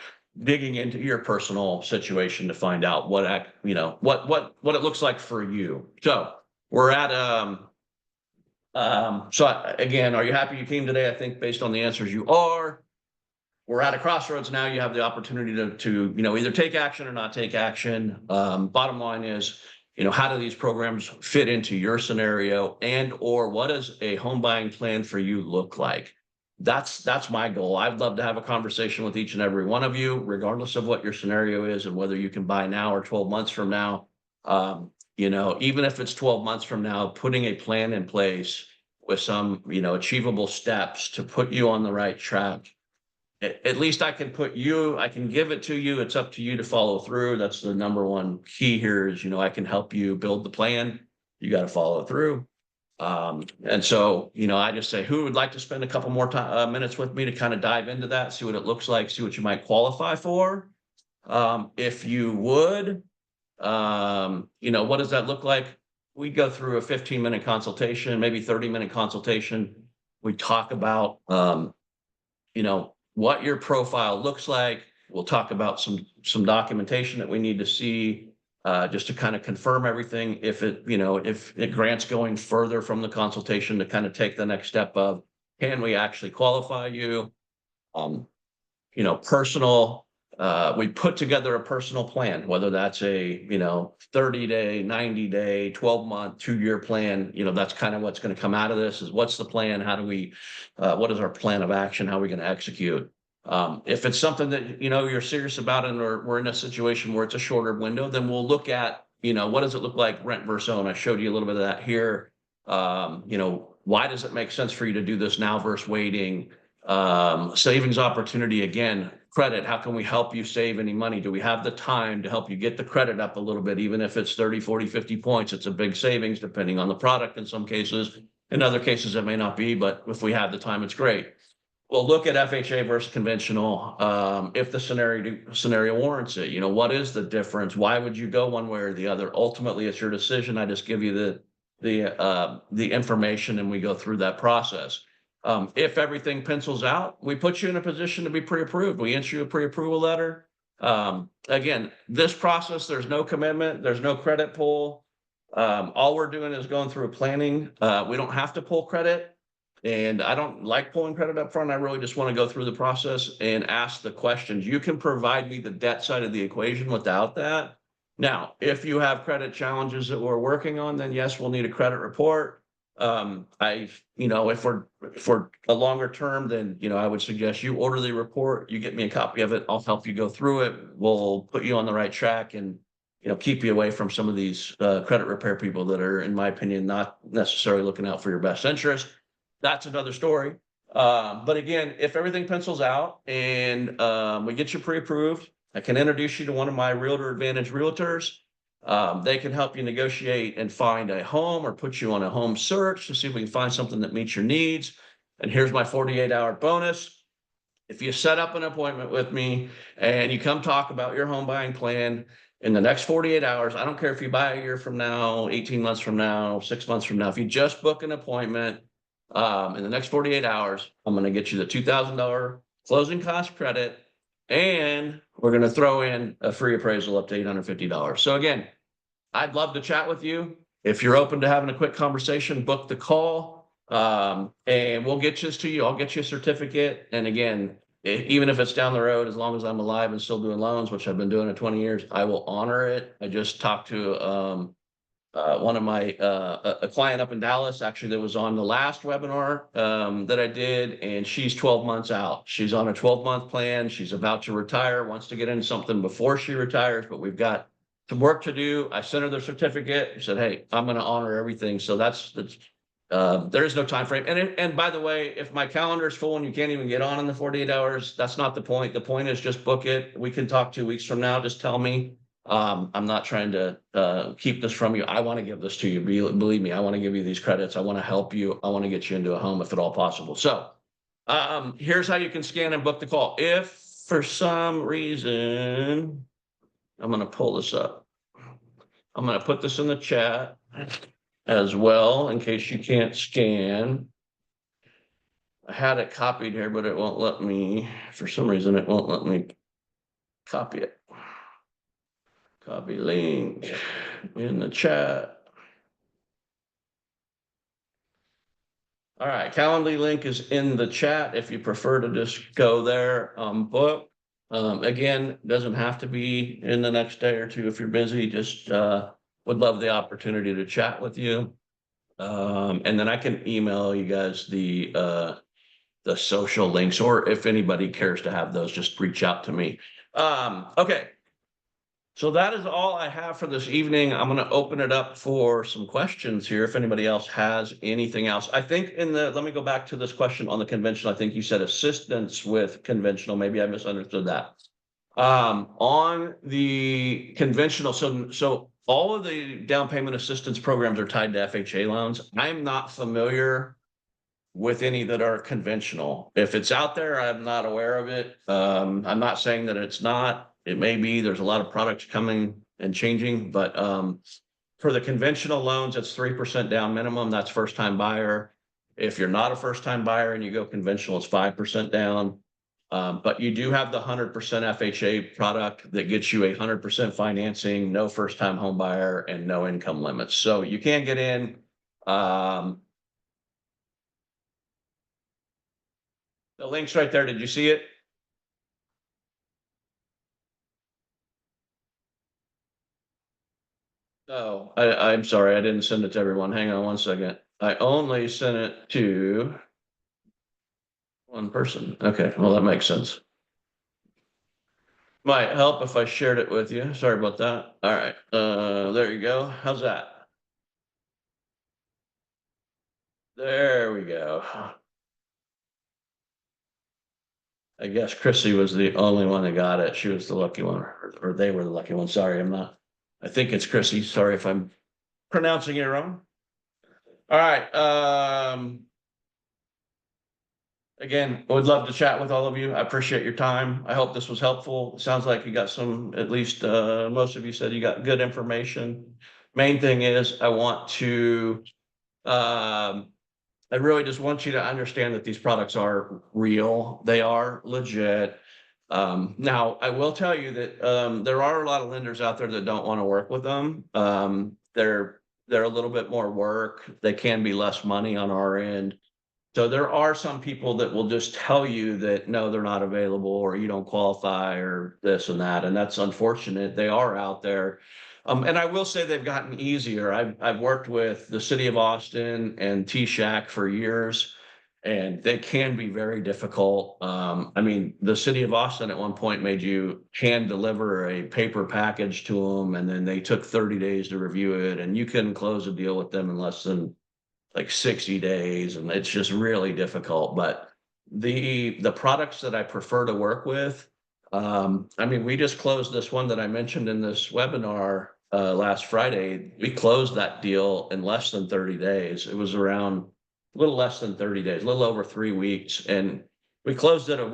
digging into your personal situation to find out what what it looks like for you. So we're at again, are you happy you came today? I think based on the answers you are. We're at a crossroads now. You have the opportunity to either take action or not take action. Bottom line is, how do these programs fit into your scenario, and or what does a home buying plan for you look like? That's my goal. I'd love to have a conversation with each and every one of you, regardless of what your scenario is and whether you can buy now or 12 months from now. Even if it's 12 months from now, putting a plan in place with some, achievable steps to put you on the right track. At least I can give it to you. It's up to you to follow through. That's the number one key here is, I can help you build the plan. You got to follow through. And so, I just say, who would like to spend a couple more minutes with me to kind of dive into that, see what it looks like, see what you might qualify for. If you would, what does that look like? We go through a 15-minute consultation, maybe 30-minute consultation. We talk about, what your profile looks like. We'll talk about some documentation that we need to see, just to kind of confirm everything. If it grants going further from the consultation to kind of take the next step of, can we actually qualify you? Personal, we put together a personal plan, whether that's a, 30-day, 90-day, 12-month, 2-year plan. That's kind of what's going to come out of this, is what's the plan? How do we, what is our plan of action? How are we going to execute? If it's something that, you're serious about, and we're in a situation where it's a shorter window, then we'll look at, what does it look like rent versus own? I showed you a little bit of that here. Why does it make sense for you to do this now versus waiting? Savings opportunity, again, credit. How can we help you save any money? Do we have the time to help you get the credit up a little bit? Even if it's 30, 40, 50 points, it's a big savings depending on the product in some cases. In other cases, it may not be, but if we have the time, it's great. We'll look at FHA versus conventional. If the scenario warrants it, what is the difference? Why would you go one way or the other? Ultimately, it's your decision. I just give you the information, and we go through that process. If everything pencils out, we put you in a position to be pre-approved. We issue a pre-approval letter. Again, this process, there's no commitment, there's no credit pull. All we're doing is going through a planning. We don't have to pull credit, and I don't like pulling credit up front. I really just want to go through the process and ask the questions. You can provide me the debt side of the equation without that. Now, if you have credit challenges that we're working on, then yes, we'll need a credit report. If we're a longer term, then, I would suggest you order the report, you get me a copy of it. I'll help you go through it. We'll put you on the right track and, keep you away from some of these credit repair people that are, in my opinion, not necessarily looking out for your best interest. That's another story. But again, if everything pencils out and we get you pre-approved, I can introduce you to one of my Realtor Advantage realtors. They can help you negotiate and find a home, or put you on a home search to see if we can find something that meets your needs. And here's my 48-hour bonus. If you set up an appointment with me and you come talk about your home buying plan in the next 48 hours, I don't care if you buy a year from now, 18 months from now, 6 months from now, if you just book an appointment in the next 48 hours, I'm going to get you the $2,000 closing cost credit, and we're going to throw in a free appraisal up to $850. So again, I'd love to chat with you. If you're open to having a quick conversation, book the call, and we'll get this to you. I'll get you a certificate. And again, even if it's down the road, as long as I'm alive and still doing loans, which I've been doing it 20 years, I will honor it. I just talked to one of my, a client up in Dallas, actually, that was on the last webinar that I did, and she's 12 months out. She's on a 12-month plan. She's about to retire, wants to get into something before she retires, but we've got some work to do. I sent her the certificate, said, hey, I'm going to honor everything. So that's there is no time frame. And by the way, if my calendar is full and you can't even get on in the 48 hours, that's not the point. The point is just book it. We can talk 2 weeks from now. Just tell me. I'm not trying to keep this from you. I want to give this to you. Believe me, I want to give you these credits. I want to help you. I want to get you into a home if at all possible. So here's how you can scan and book the call. If for some reason, I'm going to pull this up. I'm going to put this in the chat as well in case you can't scan. I had it copied here, but it won't let me. For some reason, it won't let me copy it. Copy link in the chat. All right, Calendly link is in the chat if you prefer to just go there, book. Again, doesn't have to be in the next day or two if you're busy, just would love the opportunity to chat with you. And then I can email you guys the social links, or if anybody cares to have those, just reach out to me. Okay. So that is all I have for this evening. I'm going to open it up for some questions here. If anybody else has anything else, I think let me go back to this question on the conventional. I think you said assistance with conventional. Maybe I misunderstood that. On the conventional, so all of the down payment assistance programs are tied to FHA loans. I'm not familiar with any that are conventional. If it's out there, I'm not aware of it. I'm not saying that it's not. It may be. There's a lot of products coming and changing, but for the conventional loans, it's 3% down minimum. That's first time buyer. If you're not a first time buyer and you go conventional, it's 5% down. But you do have the 100% FHA product that gets you 100% financing, no first time home buyer, and no income limits. So you can get in. The link's right there. Did you see it? Oh, I'm sorry. I didn't send it to everyone. Hang on one second. I only sent it to one person. Okay. Well, that makes sense. Might help if I shared it with you. Sorry about that. All right. There you go. How's that? There we go. I guess Chrissy was the only one that got it. She was the lucky one, or they were the lucky one. Sorry, I'm not. I think it's Chrissy. Sorry if I'm pronouncing it wrong. All right. Again, I would love to chat with all of you. I appreciate your time. I hope this was helpful. It sounds like you got some, at least most of you said you got good information. Main thing is I want to, I really just want you to understand that these products are real. They are legit. Now, I will tell you that there are a lot of lenders out there that don't want to work with them. They're a little bit more work. They can be less money on our end. So there are some people that will just tell you that, no, they're not available, or you don't qualify, or this and that. And that's unfortunate. They are out there. And I will say they've gotten easier. I've worked with the city of Austin and T-Shack for years, and they can be very difficult. I mean, the city of Austin at one point made you hand deliver a paper package to them, and then they took 30 days to review it, and you couldn't close a deal with them in less than like 60 days, and it's just really difficult. But the products that I prefer to work with, I mean, we just closed this one that I mentioned in this webinar last Friday. We closed that deal in less than 30 days. It was around a little less than 30 days, a little over 3 weeks. And we closed it a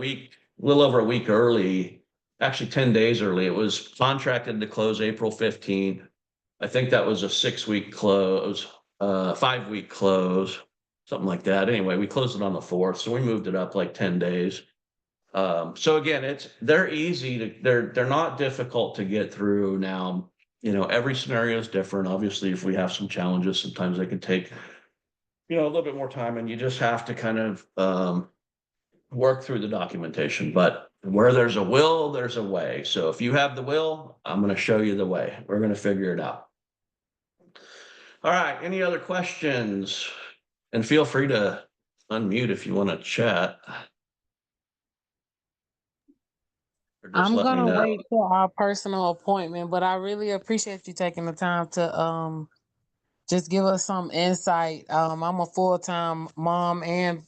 little over a week early, actually 10 days early. It was contracted to close April 15th. I think that was a 6-week close, 5-week close, something like that. Anyway, we closed it on the 4th, so we moved it up like 10 days. So again, they're easy to, they're not difficult to get through. Now, you know, every scenario is different. Obviously, if we have some challenges, sometimes they can take, you know, a little bit more time, and you just have to kind of work through the documentation. But where there's a will, there's a way. So if you have the will, I'm going to show you the way. We're going to figure it out. All right, any other questions? And feel free to unmute if you want to chat. Or just I'm let me gonna know. wait for our personal appointment, but I really appreciate you taking the time to just give us some insight. I'm a full-time mom and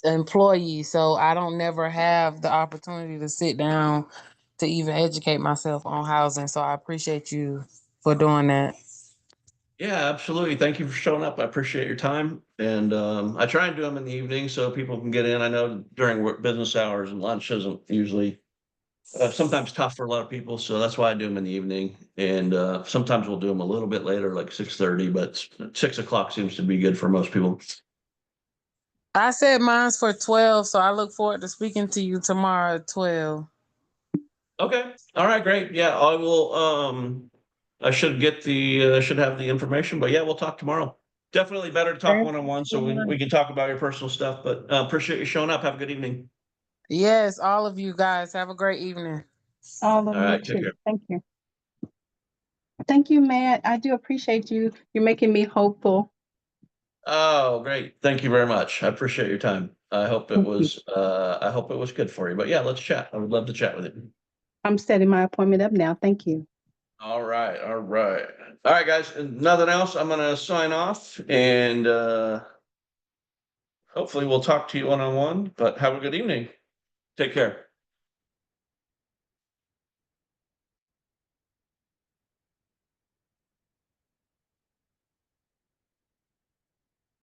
employee, so I don't never have the opportunity to sit down to even educate myself on housing. So I appreciate you for doing that. Yeah, absolutely. Thank you for showing up. I appreciate your time. And I try and do them in the evening so people can get in. I know during business hours and lunch isn't usually sometimes tough for a lot of people. So that's why I do them in the evening. And sometimes we'll do them a little bit later, like 6:30, but 6 o'clock seems to be good for most people. I said mine's for 12, so I look forward to speaking to you tomorrow at 12. Okay. All right, great. Yeah, I will I should get the should have the information, but yeah, we'll talk tomorrow. Definitely better to talk Thank one-on-one so you. we can talk about your personal stuff, but appreciate you showing up. Have a good evening. Yes, all of you guys have a great evening. All of All you right, take care. too. Thank you. Thank you, Matt. I do appreciate you. You're making me hopeful. Oh, great. Thank you very much. I appreciate your time. Thank you. I hope it was good for you. But yeah, let's chat. I would love to chat with you. I'm setting my appointment up now. Thank you. All right, all right. All right, guys. Nothing else. I'm gonna sign off and hopefully we'll talk to you one-on-one, but have a good evening. Take care.